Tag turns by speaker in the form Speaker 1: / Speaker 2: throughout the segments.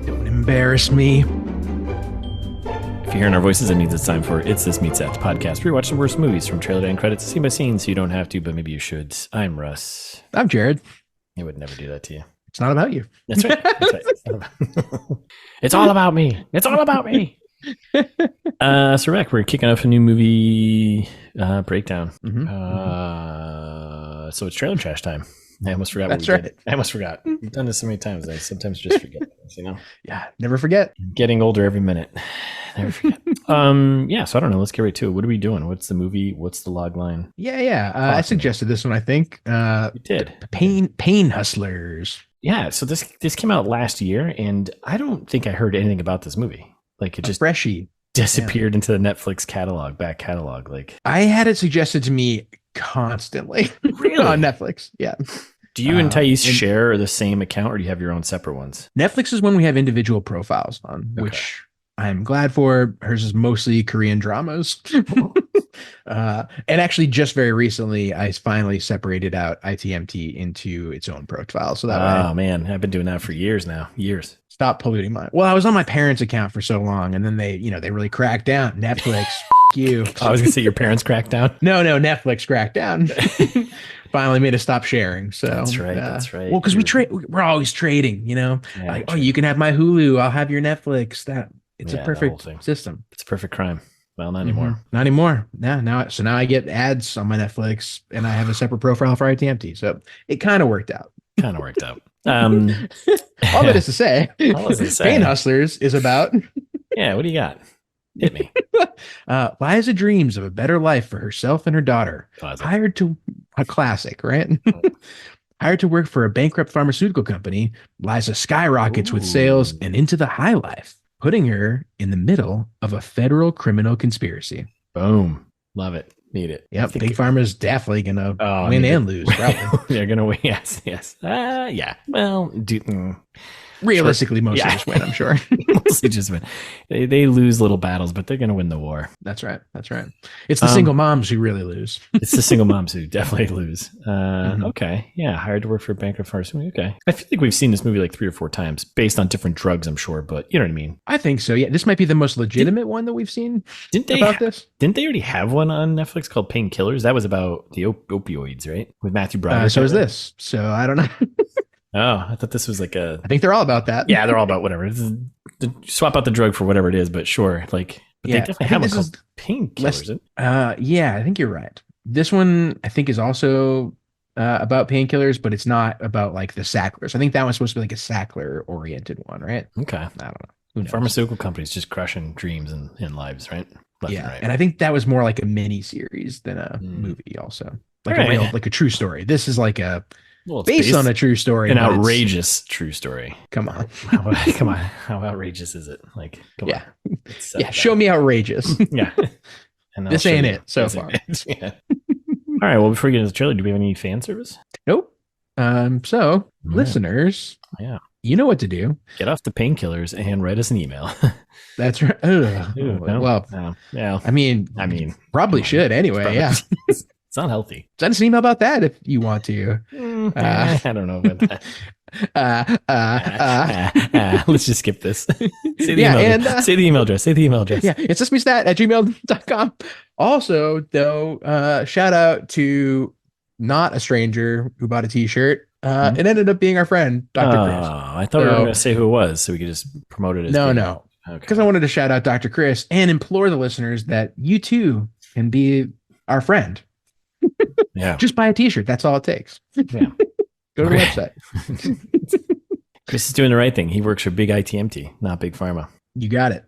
Speaker 1: Don't embarrass me.
Speaker 2: If you're hearing our voices, it means it's time for It's This Meets That, the podcast where we watch the worst movies from trailer to end credits, scene by scene, so you don't have to, but maybe you should. I'm Russ.
Speaker 1: I'm Jared.
Speaker 2: I would never do that to you.
Speaker 1: It's not about you.
Speaker 2: That's right. That's right. It's all about me. It's all about me. So Rick, we're kicking off a new movie breakdown. So it's trailer trash time. I almost forgot.
Speaker 1: That's right.
Speaker 2: I almost forgot. We've done this so many times. I sometimes just forget things, you know?
Speaker 1: Yeah, never forget.
Speaker 2: Getting older every minute. Never forget. Yeah, so I don't know. Let's get right to it. What are we doing? What's the movie? What's the log line?
Speaker 1: Yeah. I suggested this one, I think.
Speaker 2: You did.
Speaker 1: Pain Hustlers.
Speaker 2: Yeah, so this came out last year, and I don't think I heard anything about this movie. Like, it just
Speaker 1: freshie
Speaker 2: disappeared into the Netflix back catalog. Like,
Speaker 1: I had it suggested to me constantly.
Speaker 2: Really?
Speaker 1: On Netflix. Yeah.
Speaker 2: Do you and Thais share the same account, or do you have your own separate ones?
Speaker 1: Netflix is when we have individual profiles on, which I'm glad for. Hers is mostly Korean dramas. And actually, just very recently, I finally separated out ITMT into its own profile. So that way,
Speaker 2: man, I've been doing that for years now. Years.
Speaker 1: Stop polluting mine. Well, I was on my parents' account for so long, and then they really cracked down. Netflix, you.
Speaker 2: I was gonna say your parents cracked down.
Speaker 1: No, Netflix cracked down. Finally made us stop sharing. So
Speaker 2: that's right. That's right.
Speaker 1: Well, because we're always trading. You can have my Hulu. I'll have your Netflix. It's a perfect system.
Speaker 2: It's a perfect crime. Well, not anymore.
Speaker 1: Not anymmer. Yeah, now I get ads on my Netflix, and I have a separate profile for ITMT. So it kind of worked out.
Speaker 2: All
Speaker 1: that is to say, Pain Hustlers is about.
Speaker 2: Yeah, what do you got? Hit me.
Speaker 1: Liza dreams of a better life for herself and her daughter. Hired to a classic, right? Hired to work for a bankrupt pharmaceutical company, Liza skyrockets with sales and into the high life, putting her in the middle of a federal criminal conspiracy.
Speaker 2: Boom. Love it. Need it.
Speaker 1: Yep. Big Pharma's definitely going to win and lose. Probably.
Speaker 2: They're going to win. Yes. Yeah. Well,
Speaker 1: realistically, mostly just win, I'm sure.
Speaker 2: Mostly just win. They lose little battles, but they're going to win the war.
Speaker 1: That's right. It's the single moms who really lose.
Speaker 2: It's the single moms who definitely lose. Okay. Yeah. Hired to work for a bankrupt pharmaceutical. Okay. I feel like we've seen this movie like 3 or 4 times based on different drugs, I'm sure, but you know what I mean?
Speaker 1: I think so. Yeah. This might be the most legitimate one that we've seen.
Speaker 2: Didn't they already have one on Netflix called Painkillers? That was about the opioids, right? With Matthew Broderick.
Speaker 1: So is this. So I don't know.
Speaker 2: Oh, I thought this was like
Speaker 1: I think they're all about that.
Speaker 2: Yeah, they're all about whatever. Swap out the drug for whatever it is, but sure. They definitely have one called Painkillers.
Speaker 1: Yeah, I think you're right. This one, I think, is also about painkillers, but it's not about like the Sacklers. I think that one's supposed to be like a Sackler-oriented one, right?
Speaker 2: Okay.
Speaker 1: I don't know. Who knows?
Speaker 2: Pharmaceutical companies just crushing dreams and lives, right?
Speaker 1: Left and right. And I think that was more like a mini series than a movie also. Like like a true story. This is like based on a true story.
Speaker 2: An outrageous true story.
Speaker 1: Come on.
Speaker 2: Come on. How outrageous is it? Like, come on.
Speaker 1: Yeah. Show me outrageous.
Speaker 2: Yeah. And
Speaker 1: this ain't it so far.
Speaker 2: Yeah. All right. Well, before we get into the trailer, do we have any fan service?
Speaker 1: Nope. Listeners, you know what to do.
Speaker 2: Get off the painkillers and write us an email.
Speaker 1: That's right.
Speaker 2: Yeah.
Speaker 1: I mean, probably should anyway. Yeah.
Speaker 2: It's not healthy.
Speaker 1: Send us an email about that if you want to.
Speaker 2: I don't know about that. Let's just skip this. Say the email address.
Speaker 1: Yeah, it's justmestat@gmail.com. Also, though, shout out to not a stranger who bought a t-shirt. It ended up being our friend, Dr. Chris.
Speaker 2: I thought we were going to say who it was so we could just promote it.
Speaker 1: No. Because I wanted to shout out Dr. Chris and implore the listeners that you too can be our friend.
Speaker 2: Yeah.
Speaker 1: Just buy a t-shirt. That's all it takes.
Speaker 2: Yeah.
Speaker 1: Go to the website.
Speaker 2: Chris is doing the right thing. He works for big ITMT, not big pharma.
Speaker 1: You got it.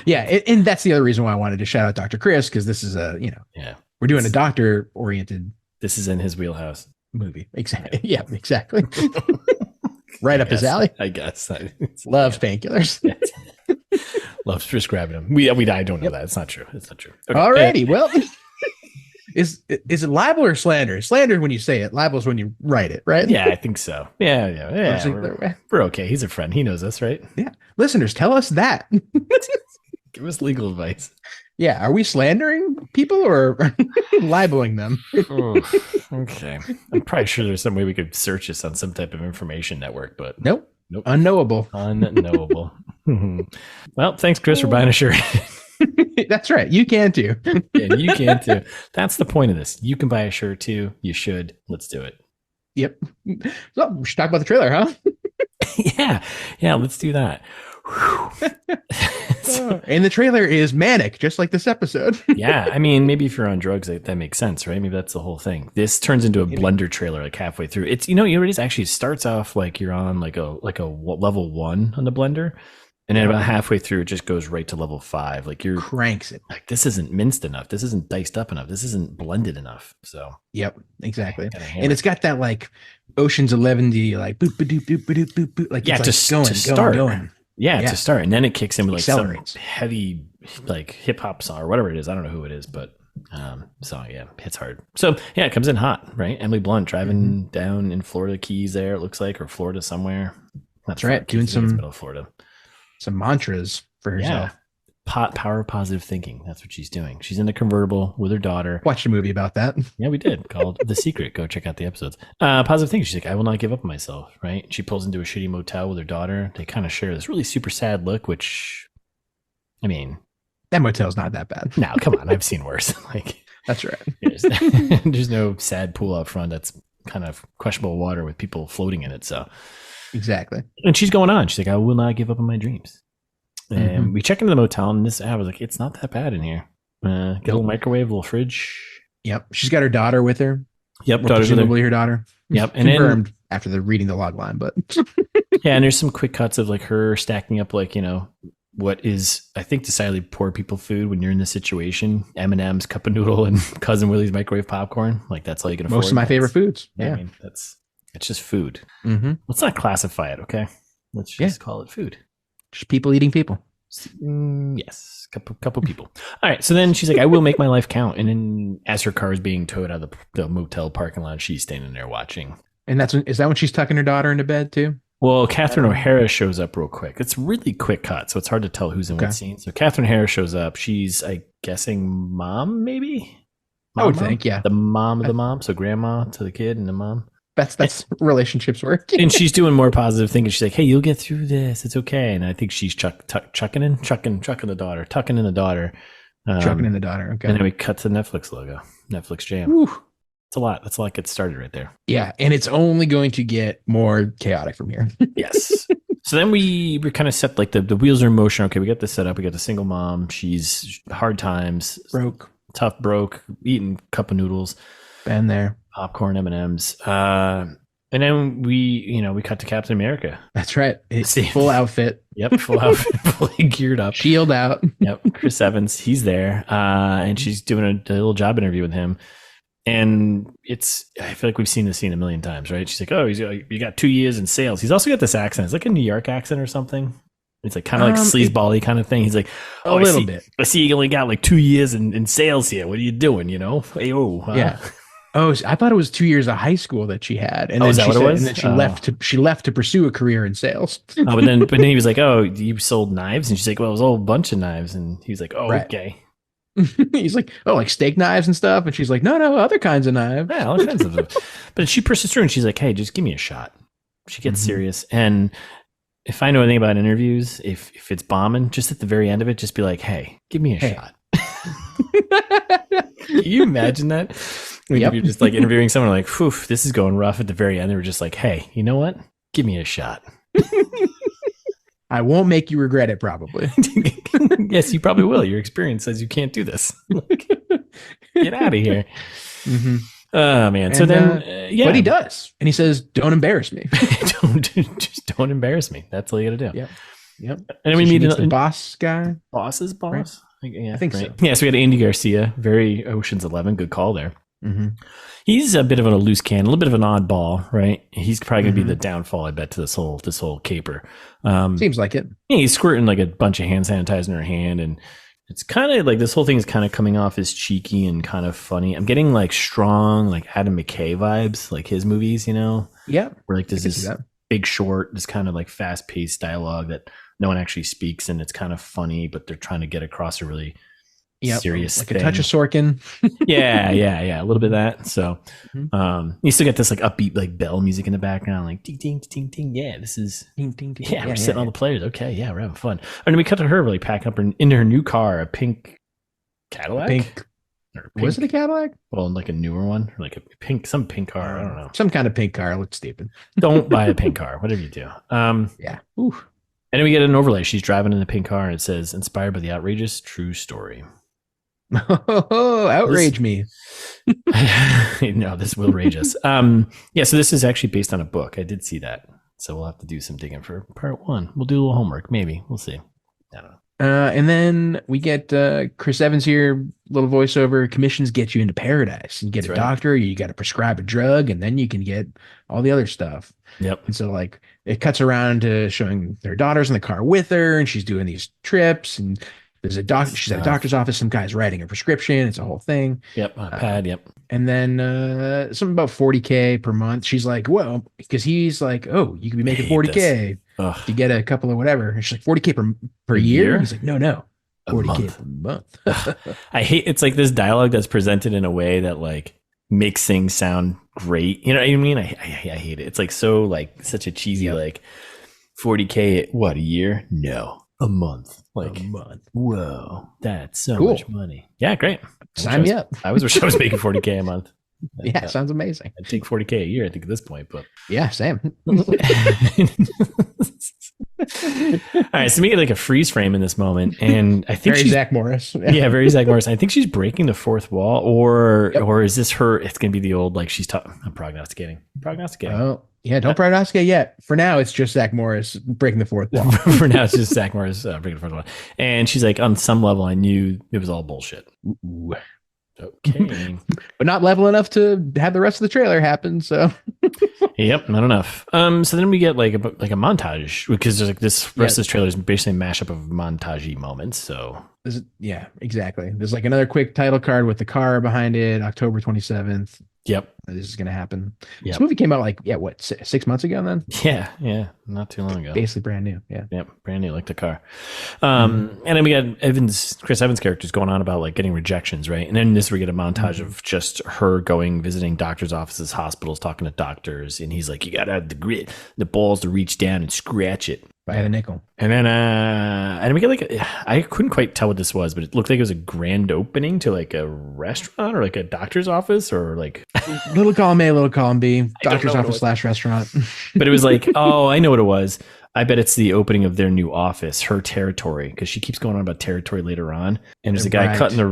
Speaker 1: Yeah. And that's the other reason why I wanted to shout out Dr. Chris, because this is we're doing a doctor oriented.
Speaker 2: This is in his wheelhouse.
Speaker 1: Movie. Exactly. Yeah, exactly. Right up his alley.
Speaker 2: I guess.
Speaker 1: Loves painkillers.
Speaker 2: Loves prescribing them. I don't know that. It's not true. Okay.
Speaker 1: Alrighty. Well, is it libel or slander? Slander when you say it. Libel is when you write it, right?
Speaker 2: Yeah, I think so. Yeah. We're okay. He's a friend. He knows us, right?
Speaker 1: Yeah. Listeners, tell us that.
Speaker 2: Give us legal advice.
Speaker 1: Yeah. Are we slandering people or libeling them?
Speaker 2: Oh, okay. I'm probably sure there's some way we could search this on some type of information network, but
Speaker 1: Nope.
Speaker 2: nope.
Speaker 1: Unknowable.
Speaker 2: Unknowable. Well, thanks, Chris, for buying a shirt.
Speaker 1: That's right. You can too.
Speaker 2: Yeah, you can too. That's the point of this. You can buy a shirt too. You should. Let's do it.
Speaker 1: Yep. So we should talk about the trailer, huh?
Speaker 2: Yeah. Let's do that.
Speaker 1: And the trailer is manic, just like this episode.
Speaker 2: Yeah, I mean, maybe if you're on drugs, that makes sense, right? Maybe that's the whole thing. This turns into a blender trailer like halfway through. It's it is actually starts off like you're on like a level 1 on the blender, and then about halfway through it just goes right to level 5. Like you're
Speaker 1: cranks it.
Speaker 2: Like this isn't minced enough. This isn't diced up enough. This isn't blended enough. So
Speaker 1: yep, exactly. And it's got that like Ocean's 11 like boop boop boop boop boop boop. Like
Speaker 2: it's
Speaker 1: to start.
Speaker 2: Yeah, to start, and then it kicks in with like some
Speaker 1: Accelerates.
Speaker 2: heavy like hip hop song or whatever it is. I don't know who it is, but so yeah, hits hard. So yeah, it comes in hot, right? Emily Blunt driving down in Florida Keys there, it looks like, or Florida somewhere.
Speaker 1: That's right, doing some
Speaker 2: middle of Florida,
Speaker 1: some mantras for herself.
Speaker 2: Power of positive thinking. That's what she's doing. She's in the convertible with her daughter.
Speaker 1: Watched a movie about that.
Speaker 2: Yeah, we did, called The Secret. Go check out the episodes. Positive thinking. She's like, I will not give up on myself, right? She pulls into a shitty motel with her daughter. They kind of share this really super sad look, which, I mean,
Speaker 1: that motel's not that bad.
Speaker 2: No, come on. I've seen worse. Like,
Speaker 1: that's right.
Speaker 2: There's no sad pool out front that's kind of questionable water with people floating in it. So
Speaker 1: exactly.
Speaker 2: And she's going on. She's like, I will not give up on my dreams. And we check into the motel, and I was like, it's not that bad in here. Get a little microwave, a little fridge.
Speaker 1: Yep. She's got her daughter with her.
Speaker 2: Yep.
Speaker 1: Presumably her daughter.
Speaker 2: Yep.
Speaker 1: And confirmed after the reading the log line, but
Speaker 2: yeah, and there's some quick cuts of like her stacking up like, what is, I think, decidedly poor people food when you're in this situation. M&M's, cup of noodle, and Cousin Willie's microwave popcorn. Like that's all you can afford.
Speaker 1: Most of my favorite foods. Yeah.
Speaker 2: I mean, it's just food. Let's not classify it. Okay. Let's just call it food.
Speaker 1: Just people eating people.
Speaker 2: Yes, couple people. All right, so then she's like, I will make my life count. And then as her car is being towed out of the motel parking lot, she's standing there watching.
Speaker 1: And is that when she's tucking her daughter into bed too?
Speaker 2: Well, Catherine O'Hara shows up real quick. It's really quick cut, so it's hard to tell who's in what scene. So Catherine O'Hara shows up. She's, I guessing, mom, maybe?
Speaker 1: I would think, yeah.
Speaker 2: The mom of the mom, so grandma to the kid and the mom.
Speaker 1: That's relationships work.
Speaker 2: And she's doing more positive thinking. She's like, hey, you'll get through this. It's okay. And I think she's chucking in the daughter. Chucking in the daughter. Okay. And then we cut to the Netflix logo. Netflix Jam.
Speaker 1: Whew.
Speaker 2: It's a lot. That's a lot gets started right there.
Speaker 1: Yeah. And it's only going to get more chaotic from here.
Speaker 2: Yes. So then we kind of set like the wheels are in motion. Okay, we got this set up. We got the single mom. She's hard times. Broke. Eating cup of noodles.
Speaker 1: Been there.
Speaker 2: Popcorn, M&Ms. And then we cut to Captain America.
Speaker 1: That's right. It's full outfit.
Speaker 2: Yep, full outfit, fully geared up.
Speaker 1: Shield out.
Speaker 2: Yep, Chris Evans, he's there. And she's doing a little job interview with him. And I feel like we've seen this scene a million times, right? She's like, oh, you got 2 years in sales. He's also got this accent. It's like a New York accent or something. It's like kind of like sleazeball-y kind of thing. He's like,
Speaker 1: a little bit.
Speaker 2: I see you only got like 2 years in sales here. What are you doing, Hey,
Speaker 1: yeah. Oh, I thought it was 2 years of high school that she had, and then
Speaker 2: is that what it was?
Speaker 1: And then she left to pursue a career in sales.
Speaker 2: But then he was like, "Oh, you sold knives?" And she's like, "Well, it was a whole bunch of knives." And he's like, "Oh, right. Okay."
Speaker 1: He's like, "Oh, like steak knives and stuff," and she's like, "No, other kinds of knives."
Speaker 2: Yeah, all kinds of them. But she persists through, and she's like, "Hey, just give me a shot." She gets serious, and if I know anything about interviews, if it's bombing, just at the very end of it, just be like, "Hey, give me a shot." Can you imagine that? You're just like interviewing someone like, "Phew, this is going rough." At the very end, they were just like, "Hey, you know what? Give me a shot."
Speaker 1: I won't make you regret it, probably.
Speaker 2: Yes, you probably will. Your experience says you can't do this. Get out of here. Oh man. So then,
Speaker 1: but he does, and he says, "Don't embarrass me.
Speaker 2: don't embarrass me." That's all you got to do.
Speaker 1: Yep.
Speaker 2: And then we meet
Speaker 1: the boss guy.
Speaker 2: Boss's boss.
Speaker 1: Right?
Speaker 2: Yeah,
Speaker 1: I think so.
Speaker 2: Yeah. So we had Andy Garcia, very Ocean's 11. Good call there. He's a bit of a loose cannon, a little bit of an oddball, right? He's probably going to be the downfall, I bet, to this whole caper.
Speaker 1: Seems like it.
Speaker 2: Yeah, he's squirting like a bunch of hand sanitizer in her hand, and it's kind of like this whole thing is kind of coming off as cheeky and kind of funny. I'm getting like strong, like Adam McKay vibes, like his movies,
Speaker 1: Yeah.
Speaker 2: Where like there's this Big Short, this kind of like fast-paced dialogue that no one actually speaks, and it's kind of funny, but they're trying to get across a really
Speaker 1: Yep.
Speaker 2: serious
Speaker 1: like
Speaker 2: thing.
Speaker 1: a touch of Sorkin.
Speaker 2: yeah, a little bit of that. So you still get this like upbeat like bell music in the background, like ding ding ding ding. Yeah, this is
Speaker 1: Ding, ding, ding.
Speaker 2: we're setting all the players. Okay, yeah, we're having fun. And then we cut to her really packing up into her new car, a pink Cadillac.
Speaker 1: Was it a Cadillac?
Speaker 2: Well, like a newer one, or like a pink car. I don't know.
Speaker 1: Some kind of pink car. Looks stupid.
Speaker 2: Don't buy a pink car. Whatever you do.
Speaker 1: Yeah. Ooh.
Speaker 2: And then we get an overlay. She's driving in the pink car, and it says, "Inspired by the outrageous true story."
Speaker 1: Oh, outrage me.
Speaker 2: No, this will rage us. Yeah, so this is actually based on a book. I did see that. So we'll have to do some digging for part 1. We'll do a little homework. Maybe. We'll see. I don't know.
Speaker 1: And then we get Chris Evans here, little voiceover. Commissions get you into paradise. You get a doctor, you got to prescribe a drug, and then you can get all the other stuff.
Speaker 2: Yep.
Speaker 1: And so like it cuts around to showing their daughters in the car with her, and she's doing these trips, and there's a doctor. She's at a doctor's office. Some guy's writing a prescription. It's a whole thing.
Speaker 2: Yep. Pad. Yep.
Speaker 1: And then something about $40K per month. She's like, well, because he's like, oh, you could be making $40K to get a couple of whatever. And she's like, $40K per year? He's like, no. $40K per month.
Speaker 2: I hate it's like this dialogue that's presented in a way that like makes things sound great. You know what I mean? I hate it. It's like so like such a cheesy like $40K what, a year? No. A month. Like a month. Whoa. That's so much money. Yeah, great.
Speaker 1: Sign me up.
Speaker 2: I wish I was making $40K a month.
Speaker 1: Yeah, sounds amazing.
Speaker 2: I'd take $40K a year, I think, at this point, but
Speaker 1: yeah, same.
Speaker 2: All right, so we get like a freeze frame in this moment, and I think
Speaker 1: very Zach Morris.
Speaker 2: Yeah, very Zach Morris. I think she's breaking the fourth wall, or is this her? It's gonna be the old like she's. I'm prognosticating.
Speaker 1: Oh, yeah, don't prognosticate yet. For now, it's just Zach Morris breaking the fourth wall.
Speaker 2: For now, it's just Zach Morris breaking the fourth wall, and she's like, on some level, I knew it was all bullshit.
Speaker 1: Ooh.
Speaker 2: Okay,
Speaker 1: but not level enough to have the rest of the trailer happen. So,
Speaker 2: yep, not enough. So then we get like a montage because there's like this rest of this trailer is basically a mashup of montagey moments. So,
Speaker 1: yeah, exactly. There's like another quick title card with the car behind it, October 27th.
Speaker 2: Yep,
Speaker 1: this is gonna happen. Yep. This movie came out like 6 months ago then.
Speaker 2: Yeah, not too long ago.
Speaker 1: Basically brand new. Yep,
Speaker 2: brand new like the car. And then we got Chris Evans' characters going on about like getting rejections, right? And then we get a montage of just her visiting doctors' offices, hospitals, talking to doctors, and he's like, "You gotta have the grit, the balls to reach down and scratch it."
Speaker 1: By the nickel.
Speaker 2: And then we get like I couldn't quite tell what this was, but it looked like it was a grand opening to like a restaurant or like a doctor's office or like
Speaker 1: little column A, little column B, doctor's office / restaurant.
Speaker 2: But it was like, oh, I know what it was. I bet it's the opening of their new office, her territory, because she keeps going on about territory later on. And there's a guy cutting the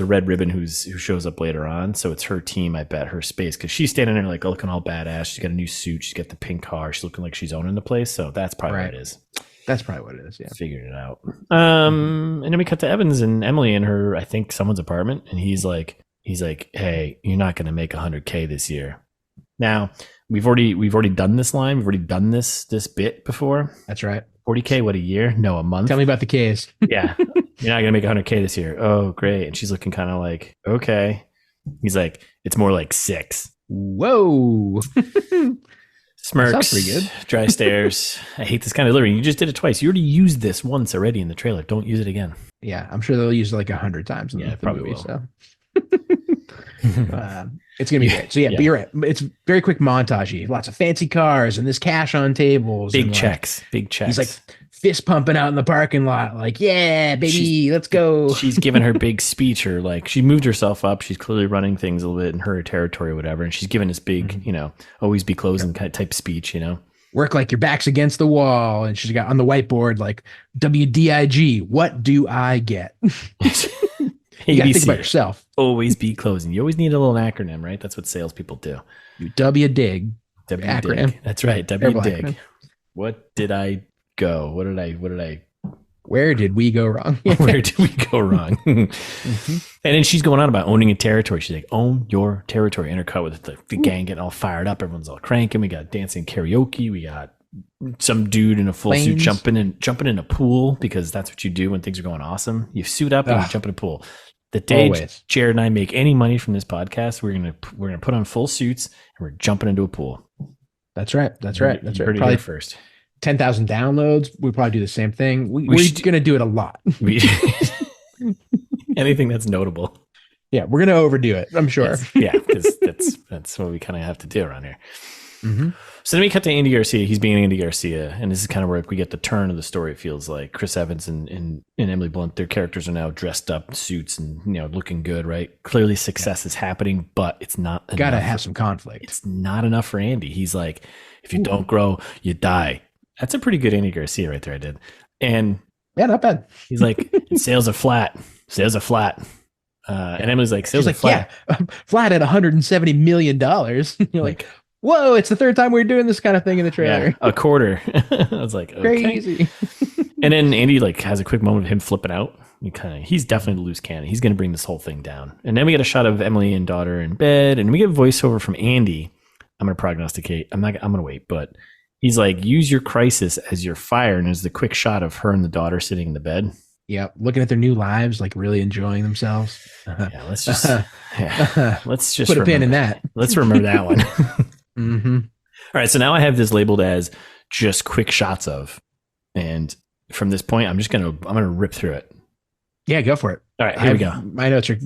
Speaker 2: red ribbon who shows up later on. So it's her team, I bet, her space, because she's standing there like looking all badass. She's got a new suit. She's got the pink car. She's looking like she's owning the place. So that's probably what it is.
Speaker 1: That's probably what it is. Yeah,
Speaker 2: figured it out. And then we cut to Evans and Emily in her, I think, someone's apartment, and he's like, "Hey, you're not going to make $100K this year." Now we've already done this line. We've already done this bit before.
Speaker 1: That's right.
Speaker 2: $40K, what, a year? No, a month.
Speaker 1: Tell me about the K's.
Speaker 2: Yeah, you're not going to make $100K this year. Oh, great. And she's looking kind of like, okay. He's like, it's more like 6.
Speaker 1: Whoa.
Speaker 2: Smirks.
Speaker 1: Sounds pretty good.
Speaker 2: Dry stares. I hate this kind of delivery. You just did it twice. You already used this once already in the trailer. Don't use it again.
Speaker 1: Yeah, I'm sure they'll use it like 100 times in the movie. Will. So it's gonna be great. So but you're right. It's very quick montagey. Lots of fancy cars and this cash on tables.
Speaker 2: Big checks.
Speaker 1: He's like fist pumping out in the parking lot. Like, yeah, baby, let's go.
Speaker 2: She's giving her big speech, or like she moved herself up. She's clearly running things a little bit in her territory or whatever. And she's giving this big, always be closing type speech,
Speaker 1: Work like your back's against the wall. And she's got on the whiteboard, like, WDIG, what do I get? You gotta think about yourself.
Speaker 2: Always be closing. You always need a little acronym, right? That's what salespeople do.
Speaker 1: You W-dig.
Speaker 2: W-dig. That's right. W-dig. What did I go? Where did we go wrong? Where did we go wrong? And then she's going on about owning a territory. She's like, own your territory. Intercut with the gang getting all fired up. Everyone's all cranking. We got dancing karaoke. We got some dude in a full suit jumping in a pool, because that's what you do when things are going awesome. You suit up and you jump in a pool. The day Jared and I make any money from this podcast, we're gonna put on full suits and we're jumping into a pool.
Speaker 1: That's right.
Speaker 2: Probably first.
Speaker 1: 10,000 downloads. We probably do the same thing. We're going to do it a lot.
Speaker 2: Anything that's notable.
Speaker 1: Yeah, we're gonna overdo it, I'm sure.
Speaker 2: Yes. Yeah, because that's what we kind of have to do around here.
Speaker 1: Mm-hmm.
Speaker 2: So then we cut to Andy Garcia. He's being Andy Garcia, and this is kind of where we get the turn of the story. It feels like Chris Evans and Emily Blunt, their characters are now dressed up in suits and looking good, right? Clearly, success is happening, but it's not enough.
Speaker 1: Gotta have some conflict.
Speaker 2: It's not enough for Andy. He's like, if you don't grow, you die. That's a pretty good Andy Garcia right there. I did, and
Speaker 1: yeah, not bad.
Speaker 2: He's like, sales are flat. Sales are flat. And Emily's like, sales are flat.
Speaker 1: Yeah, flat at $170 million. You're like, whoa, it's the third time we're doing this kind of thing in the trailer.
Speaker 2: Yeah, a quarter. I was like, okay.
Speaker 1: Crazy.
Speaker 2: And then Andy like has a quick moment of him flipping out. He's definitely the loose cannon. He's going to bring this whole thing down. And then we get a shot of Emily and daughter in bed, and we get a voiceover from Andy. I'm going to prognosticate. I'm going to wait, but he's like, use your crisis as your fire. And there's the quick shot of her and the daughter sitting in the bed.
Speaker 1: Yeah, looking at their new lives, like really enjoying themselves.
Speaker 2: Yeah, let's just
Speaker 1: put a pin in that.
Speaker 2: Let's remember that one.
Speaker 1: Mm-hmm.
Speaker 2: All right, so now I have this labeled as just quick shots of, and from this point, I'm gonna rip through it.
Speaker 1: Yeah, go for it.
Speaker 2: All right, here we go.
Speaker 1: My notes are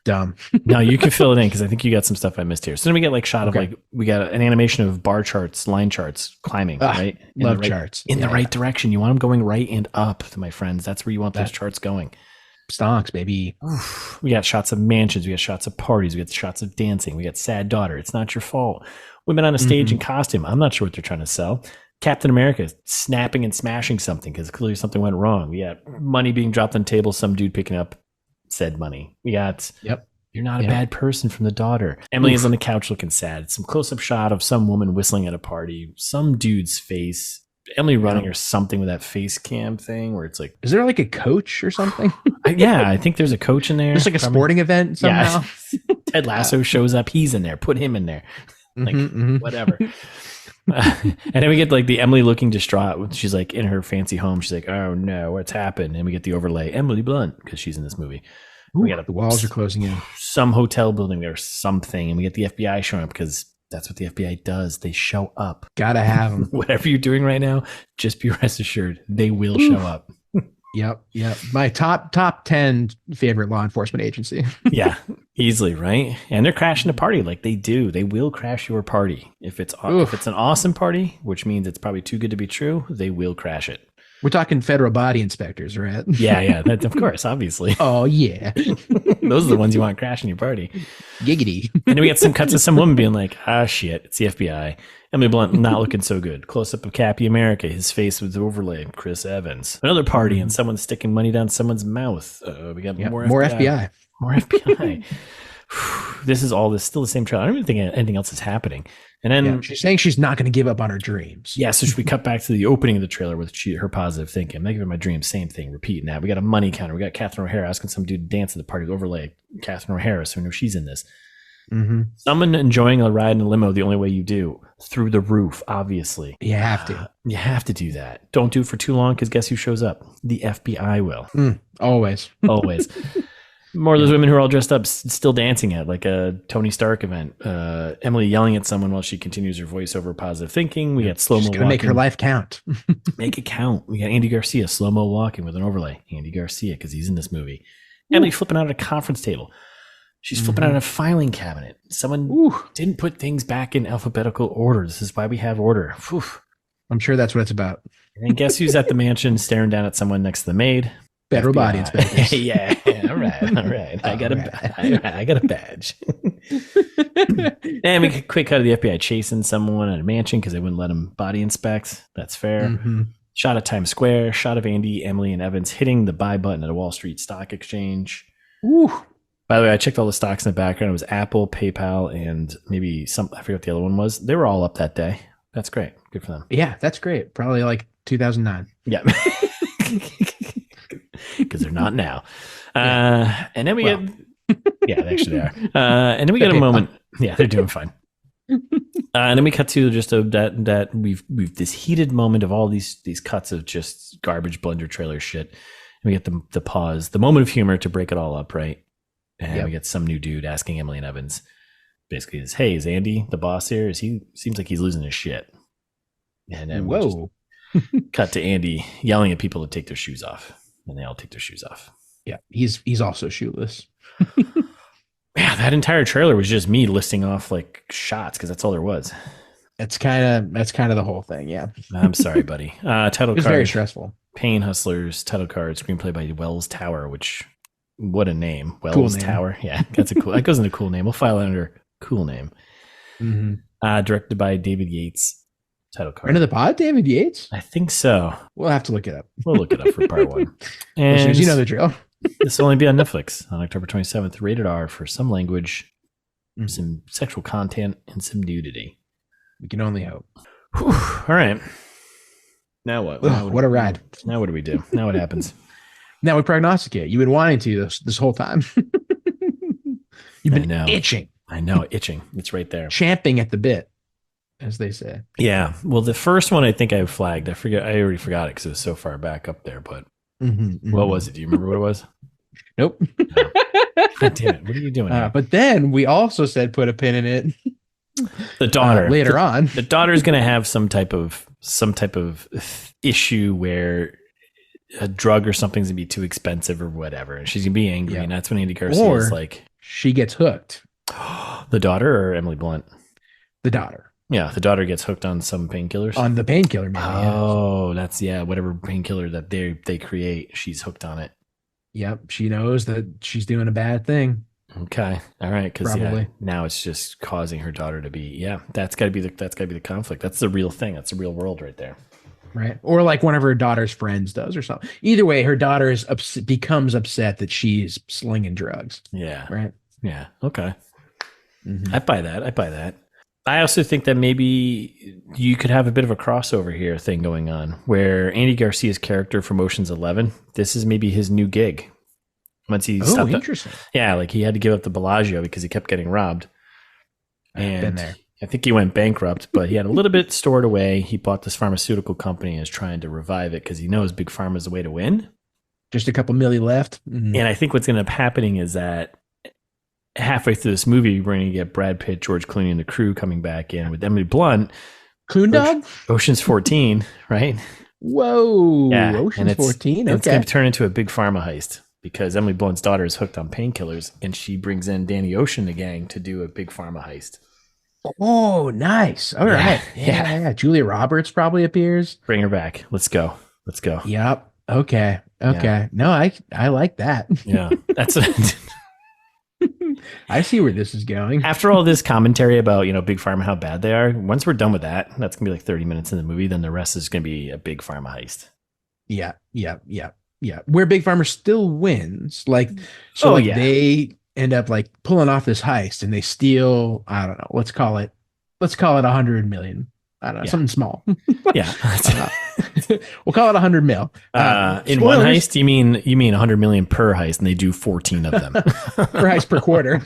Speaker 1: dumb.
Speaker 2: No, you can fill it in because I think you got some stuff I missed here. So then we get like shot of like we got an animation of bar charts, line charts climbing, right?
Speaker 1: Love charts
Speaker 2: in the right direction. You want them going right and up, my friends. That's where you want those charts going.
Speaker 1: Stonks, baby.
Speaker 2: Oof. We got shots of mansions. We got shots of parties. We got shots of dancing. We got sad daughter. It's not your fault. Women on a stage in costume. I'm not sure what they're trying to sell. Captain America snapping and smashing something because clearly something went wrong. We got money being dropped on the table. Some dude picking up said money. We got, you're not a bad person from the daughter. Emily is on the couch looking sad. Some close-up shot of some woman whistling at a party. Some dude's face. Emily running or something with that face cam thing where it's like,
Speaker 1: is there like a coach or something?
Speaker 2: Yeah, I think there's a coach in there.
Speaker 1: There's like a sporting event somehow.
Speaker 2: Yeah. Ted Lasso shows up. He's in there. Put him in there. Like whatever. And then we get like the Emily looking distraught. She's like in her fancy home. She's like, oh no, what's happened? And we get the overlay Emily Blunt because she's in this movie. We got
Speaker 1: the walls are closing in.
Speaker 2: Some hotel building or something. And we get the FBI showing up because that's what the FBI does. They show up.
Speaker 1: Gotta have them.
Speaker 2: Whatever you're doing right now, just be rest assured they will show up.
Speaker 1: Yep. My top 10 favorite law enforcement agency.
Speaker 2: Yeah, easily, right? And they're crashing a party like they do. They will crash your party. If it's an awesome party, which means it's probably too good to be true, they will crash it.
Speaker 1: We're talking federal body inspectors, right?
Speaker 2: Yeah, that, of course, obviously.
Speaker 1: Oh, yeah.
Speaker 2: Those are the ones you want crashing your party.
Speaker 1: Giggity.
Speaker 2: And then we get some cuts of some woman being like, shit, it's the FBI. Emily Blunt not looking so good. Close up of Cappy America, his face with overlay. Chris Evans. Another party and someone sticking money down someone's mouth. We got more FBI. More FBI. This is still the same trailer. I don't even think anything else is happening. And then
Speaker 1: she's saying she's not going to give up on her dreams.
Speaker 2: Yeah, so should we cut back to the opening of the trailer with her positive thinking? I'm not giving my dreams, same thing, repeating that. We got a money counter. We got Catherine O'Hara asking some dude to dance at the party, overlay Catherine O'Hara, so we know she's in this.
Speaker 1: Mm-hmm.
Speaker 2: Someone enjoying a ride in a limo the only way you do, through the roof, obviously.
Speaker 1: You have to.
Speaker 2: You have to do that. Don't do it for too long because guess who shows up? The FBI will.
Speaker 1: Always.
Speaker 2: Always. More of those women who are all dressed up, still dancing at like a Tony Stark event. Emily yelling at someone while she continues her voiceover positive thinking. We got slow-mo walking.
Speaker 1: Make her life count.
Speaker 2: Make it count. We got Andy Garcia slow-mo walking with an overlay. Andy Garcia because he's in this movie. Emily flipping out at a conference table. She's flipping out a filing cabinet. Someone didn't put things back in alphabetical order. This is why we have order. Whew.
Speaker 1: I'm sure that's what it's about.
Speaker 2: And guess who's at the mansion staring down at someone next to the maid?
Speaker 1: Federal body inspectors.
Speaker 2: Yeah. All right. I got a badge. And we get a quick cut of the FBI chasing someone at a mansion because they wouldn't let them body inspect. That's fair. Shot of Times Square. Shot of Andy, Emily, and Evans hitting the buy button at a Wall Street stock exchange. By the way, I checked all the stocks in the background. It was Apple, PayPal, and maybe I forget what the other one was. They were all up that day. That's great. Good for them.
Speaker 1: Yeah, that's great. Probably like 2009.
Speaker 2: Yeah. Because they're not now. And then we get, yeah, actually they are. And then we get a moment. Yeah, they're doing fine. And then we cut to just that we've this heated moment of all these cuts of just garbage blender trailer shit. And we get the pause, the moment of humor to break it all up, right? And we get some new dude asking Emily and Evans, basically, is Andy the boss here? Seems like he's losing his shit. And then we cut to Andy yelling at people to take their shoes off. And they all take their shoes off.
Speaker 1: Yeah, he's also shoeless.
Speaker 2: Yeah, that entire trailer was just me listing off like shots because that's all there was.
Speaker 1: That's kind of the whole thing. Yeah,
Speaker 2: I'm sorry, buddy. Title
Speaker 1: it's
Speaker 2: card.
Speaker 1: very stressful.
Speaker 2: Pain Hustlers. Title card. Screenplay by Wells Tower. Which, what a name, Wells
Speaker 1: Cool name.
Speaker 2: Tower. Yeah, that's a cool. That goes into cool name. We'll file it under cool name.
Speaker 1: Mm-hmm.
Speaker 2: Directed by David Yates. Title card.
Speaker 1: Friend of the pod, David Yates.
Speaker 2: I think so.
Speaker 1: We'll have to look it up.
Speaker 2: We'll look it up for part one. And
Speaker 1: you know the drill.
Speaker 2: This will only be on Netflix on October 27th. Rated R for some language, some sexual content, and some nudity.
Speaker 1: We can only hope.
Speaker 2: Whew. All right. Now what?
Speaker 1: What a ride.
Speaker 2: Now what do we do? Now what happens?
Speaker 1: Now we prognosticate. You've been wanting to this whole time. You've been itching.
Speaker 2: I know, itching. It's right there.
Speaker 1: Champing at the bit, as they say.
Speaker 2: Yeah. Well, the first one I think I flagged. I already forgot it because it was so far back up there. But what was it? Do you remember what it was?
Speaker 1: Nope.
Speaker 2: No. God damn it. What are you doing?
Speaker 1: But then we also said put a pin in it.
Speaker 2: The daughter
Speaker 1: later on.
Speaker 2: The daughter is going to have some type of issue where a drug or something's going to be too expensive or whatever, and she's going to be angry, and that's when Andy Garcia is like,
Speaker 1: she gets hooked.
Speaker 2: The daughter or Emily Blunt?
Speaker 1: The daughter.
Speaker 2: Yeah, the daughter gets hooked on some painkillers.
Speaker 1: On the painkiller, maybe.
Speaker 2: Oh, that's whatever painkiller that they create, she's hooked on it.
Speaker 1: Yep, she knows that she's doing a bad thing.
Speaker 2: Okay, all right, because now it's just causing her daughter to be. That's got to be the conflict. That's the real thing. That's the real world right there.
Speaker 1: Right, or like one of her daughter's friends does, or something. Either way, her daughter becomes upset that she's slinging drugs.
Speaker 2: Yeah.
Speaker 1: Right.
Speaker 2: Yeah. Okay. I buy that. I also think that maybe you could have a bit of a crossover here thing going on where Andy Garcia's character from Ocean's 11, this is maybe his new gig. Once he stopped.
Speaker 1: Interesting.
Speaker 2: Like he had to give up the Bellagio because he kept getting robbed. And
Speaker 1: been there.
Speaker 2: I think he went bankrupt, but he had a little bit stored away. He bought this pharmaceutical company and is trying to revive it because he knows Big Pharma is the way to win.
Speaker 1: Just a couple milli left.
Speaker 2: And I think what's going to end up happening is that halfway through this movie, we're going to get Brad Pitt, George Clooney, and the crew coming back in with Emily Blunt.
Speaker 1: Clune Dog?
Speaker 2: Ocean's 14, right?
Speaker 1: Whoa.
Speaker 2: Yeah.
Speaker 1: Ocean's 14?
Speaker 2: It's going to turn into a big pharma heist because Emily Blunt's daughter is hooked on painkillers and she brings in Danny Ocean, the gang, to do a big pharma heist.
Speaker 1: Oh, nice. All right. Yeah. Julia Roberts probably appears.
Speaker 2: Bring her back. Let's go.
Speaker 1: Yep. Okay. Yeah. No, I like that.
Speaker 2: Yeah. That's what
Speaker 1: I see where this is going.
Speaker 2: After all this commentary about, Big Pharma, how bad they are, once we're done with that, that's going to be like 30 minutes in the movie, then the rest is going to be a big pharma heist.
Speaker 1: Yeah. Where Big Pharma still wins. They end up like pulling off this heist and they steal, I don't know, let's call it 100 million. I don't know, something small.
Speaker 2: Yeah.
Speaker 1: We'll call it 100 mil.
Speaker 2: In one heist, you mean 100 million per heist, and they do 14 of them.
Speaker 1: Per heist per quarter.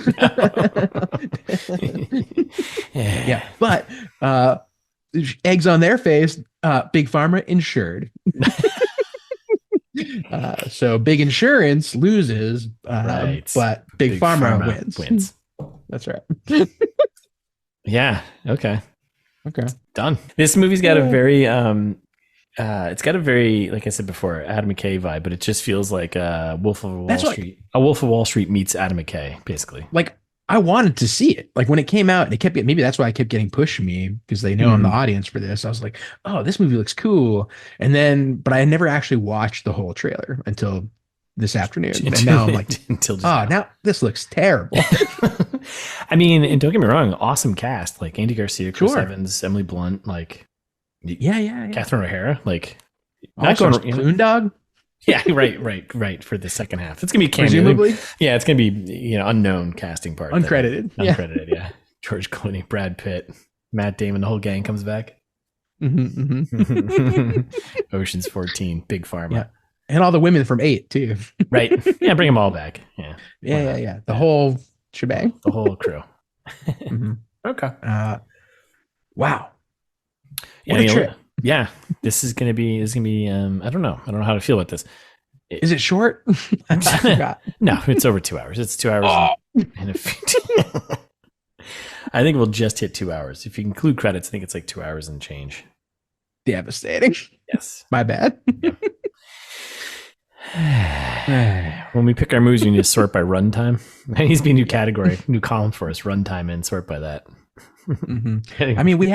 Speaker 1: Yeah. But eggs on their face, Big Pharma insured. So big insurance loses,
Speaker 2: right.
Speaker 1: But big pharma wins. That's right.
Speaker 2: Yeah. Okay.
Speaker 1: Done.
Speaker 2: This movie's got a very it's got a very, like I said before, Adam McKay vibe, but it just feels like Wolf of Wall Street. A Wolf of Wall Street meets Adam McKay, basically. Like
Speaker 1: I wanted to see it. Like when it came out, it kept getting, maybe that's why I kept getting pushed to me because they know I'm the audience for this. I was like, oh, this movie looks cool. And then, but I never actually watched the whole trailer until this afternoon. And now I'm like, now this looks terrible.
Speaker 2: I mean, and don't get me wrong, awesome cast. Like Andy Garcia, Chris Evans, Emily Blunt, like Catherine O'Hara, like
Speaker 1: not going Clune Dog.
Speaker 2: Yeah, right. For the second half, it's gonna be cameo.
Speaker 1: Presumably,
Speaker 2: yeah, it's gonna be unknown casting part,
Speaker 1: uncredited.
Speaker 2: Yeah. George Clooney, Brad Pitt, Matt Damon, the whole gang comes back. Ocean's 14, Big Pharma,
Speaker 1: and all the women from 8 too.
Speaker 2: Right? Yeah, bring them all back.
Speaker 1: Yeah. The whole shebang,
Speaker 2: the whole crew. Okay.
Speaker 1: Wow.
Speaker 2: What a trip. Yeah, this is gonna be. I don't know how to feel about this.
Speaker 1: Is it short? I forgot.
Speaker 2: No, it's over 2 hours. It's 2 hours and a few. I think we'll just hit 2 hours. If you include credits, I think it's like 2 hours and change.
Speaker 1: Devastating.
Speaker 2: Yes.
Speaker 1: My bad.
Speaker 2: Yep. When we pick our moves, we need to sort by runtime. That needs to be a new category, new column for us. Runtime and sort by that.
Speaker 1: I mean, we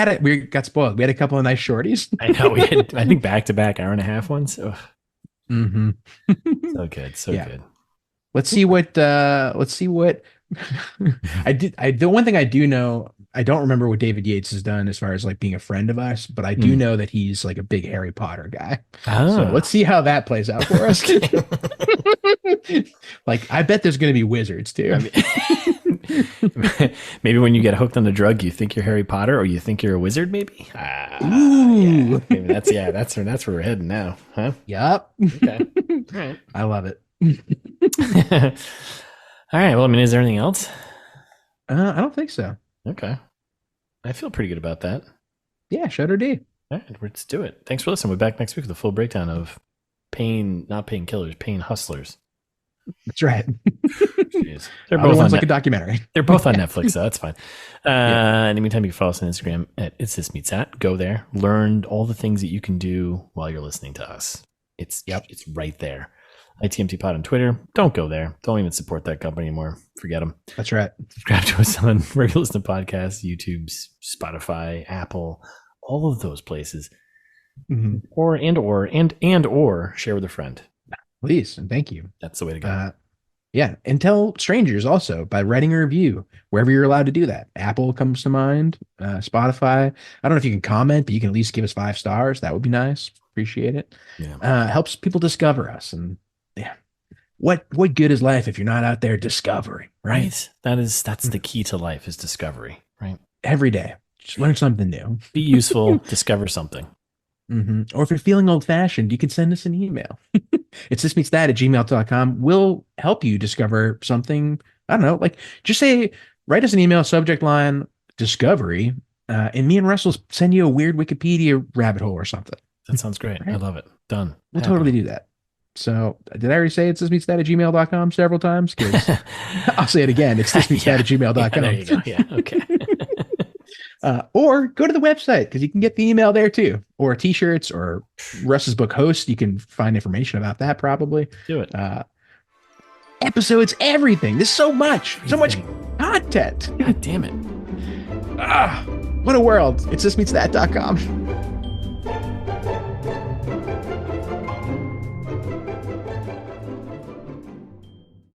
Speaker 1: got spoiled. We had a couple of nice shorties.
Speaker 2: I know. We had, I think, back-to-back hour-and-a-half ones. So good. So good.
Speaker 1: Let's see what I did. The one thing I do know, I don't remember what David Yates has done as far as like being a friend of us, but I do know that he's like a big Harry Potter guy. So let's see how that plays out for us. Like, I bet there's going to be wizards too.
Speaker 2: Maybe when you get hooked on the drug, you think you're Harry Potter, or you think you're a wizard. Maybe.
Speaker 1: Ooh.
Speaker 2: Yeah. Maybe that's where we're heading now, huh?
Speaker 1: Yep.
Speaker 2: Okay. All right.
Speaker 1: I love it.
Speaker 2: All right. Well, I mean, is there anything else?
Speaker 1: I don't think so.
Speaker 2: Okay. I feel pretty good about that.
Speaker 1: Yeah, Shutter D.
Speaker 2: All right, let's do it. Thanks for listening. We're back next week with a full breakdown of not pain killers, pain hustlers.
Speaker 1: That's right.
Speaker 2: Jeez. They're both
Speaker 1: on like a documentary.
Speaker 2: They're both on Netflix, so that's fine. In the meantime, you can follow us on Instagram at It's This Meets That. Go there, learn all the things that you can do while you're listening to us. It's right there. ITMT Pod on Twitter. Don't go there. Don't even support that company anymore. Forget them.
Speaker 1: That's right.
Speaker 2: Subscribe to us on wherever you listen to podcasts, YouTube, Spotify, Apple, all of those places. Or share with a friend.
Speaker 1: Please and thank you.
Speaker 2: That's the way to go.
Speaker 1: Yeah, and tell strangers also by writing a review wherever you're allowed to do that. Apple comes to mind. Spotify. I don't know if you can comment, but you can at least give us 5 stars. That would be nice. Appreciate it. Yeah. Helps people discover us. And yeah, what good is life if you're not out there discovering? Right.
Speaker 2: That's the key to life, is discovery. Right.
Speaker 1: Every day, just learn something new.
Speaker 2: Be useful. Discover something.
Speaker 1: Or if you're feeling old-fashioned, you can send us an email. It's thismeetsthat@gmail.com. We'll help you discover something. I don't know, like just write us an email, subject line discovery, and me and Russ will send you a weird Wikipedia rabbit hole or something.
Speaker 2: That sounds great. Right? I love it. Done.
Speaker 1: We'll totally do that. So did I already say it's thismeetsthat@gmail.com several times? I'll say it again. It's thismeetsthat@gmail.com.
Speaker 2: There you go. Yeah. Okay.
Speaker 1: Or go to the website, because you can get the email there too, or t-shirts, or Russ's book Host. You can find information about that probably.
Speaker 2: Do it.
Speaker 1: Episodes, everything. There's so much content.
Speaker 2: God damn it.
Speaker 1: What a world. It's thismeetsthat.com.